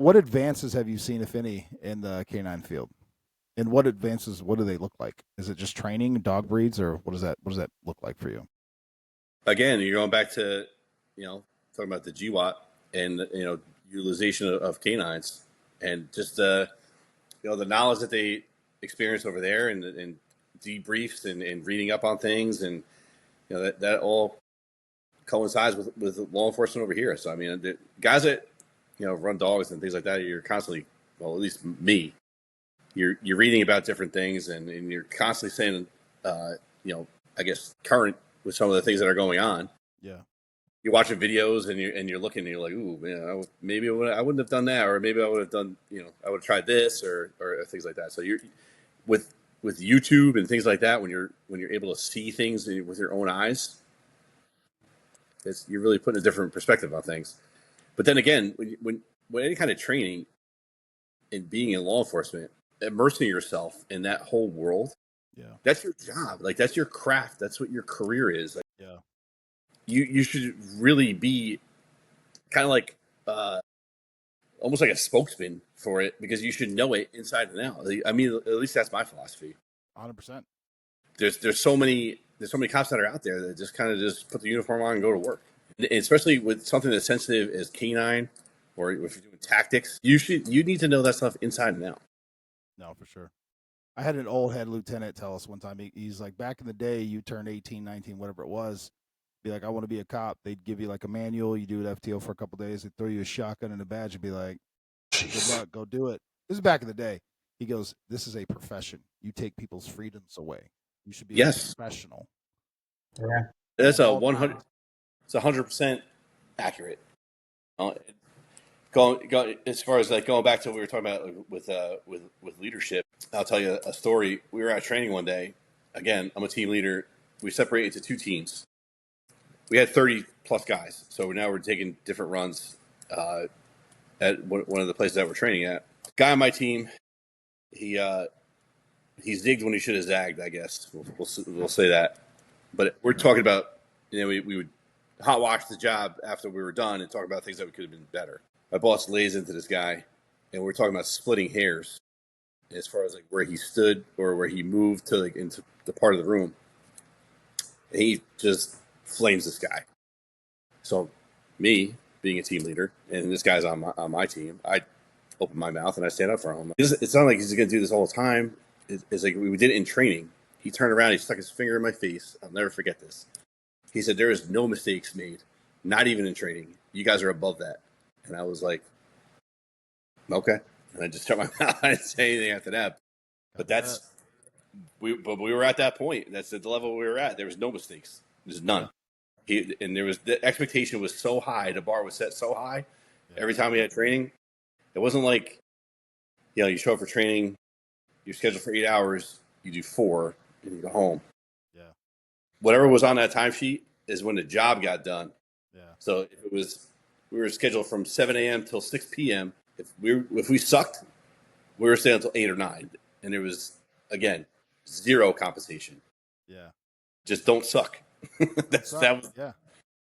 what advances have you seen, if any, in the canine field? And what advances? What do they look like? Is it just training dog breeds, or what does that look like for you? Again, you're going back to, talking about the GWAT and, utilization of canines and just, the knowledge that they experience over there and debriefs and reading up on things. And, that all coincides with law enforcement over here. So, I mean, the guys that, run dogs and things like that, you're constantly, well, at least me, you're reading about different things and you're constantly saying, I guess current with some of the things that are going on. Yeah. You're watching videos and you're looking and you're like, ooh, man, I wouldn't have done that, or maybe I would have done, I would have tried this or things like that. So you're with YouTube and things like that, when you're able to see things with your own eyes, you're really putting a different perspective on things. But then again, when any kind of training and being in law enforcement, immersing yourself in that whole world, that's your job. Like, that's your craft. That's what your career is. Like, you should really be kind of like almost like a spokesman for it, because you should know it inside and out. I mean, at least that's my philosophy. 100%. There's so many cops that are out there that just kind of just put the uniform on and go to work. And especially with something as sensitive as K-9, or if you're doing tactics, you need to know that stuff inside and out. No, for sure. I had an old head lieutenant tell us one time, he's like, back in the day, you turned 18, 19, whatever it was, be like, I want to be a cop. They'd give you like a manual. You do an FTO for a couple of days. They'd throw you a shotgun and a badge and be like, good luck, go do it. This is back in the day. He goes, this is a profession. You take people's freedoms away. You should be a professional. Yeah. That's a 100. It's 100% accurate. Going as far as like going back to what we were talking about with leadership, I'll tell you a story. We were at training one day. Again, I'm a team leader. We separated into two teams. We had 30 plus guys, so now we're taking different runs at one of the places that we're training at. Guy on my team, he zigged when he should have zagged. I guess we'll say that. But we're talking about, we would hot watch the job after we were done and talk about things that we could have been better. My boss lays into this guy, and we're talking about splitting hairs as far as like where he stood or where he moved to like into the part of the room. And he just flames this guy. So me being a team leader, and this guy's on my team, I open my mouth and I stand up for him. It's not like he's going to do this all the time. It's like we did it in training. He turned around, he stuck his finger in my face. I'll never forget this. He said, there is no mistakes made, not even in training. You guys are above that. And I was like, okay. And I just shut my mouth. I didn't say anything after that. But we were at that point. That's at the level we were at. There was no mistakes. There's none. The expectation was so high. The bar was set so high. Every time we had training, it wasn't like, you show up for training, you're scheduled for 8 hours, you do 4, and you go home. Yeah. Whatever was on that timesheet is when the job got done. Yeah. So if we were scheduled from 7 a.m. till 6 p.m. If we sucked, we were staying until 8 or 9, and there was, again, zero compensation. Yeah. Just don't suck. That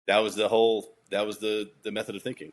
was the method of thinking.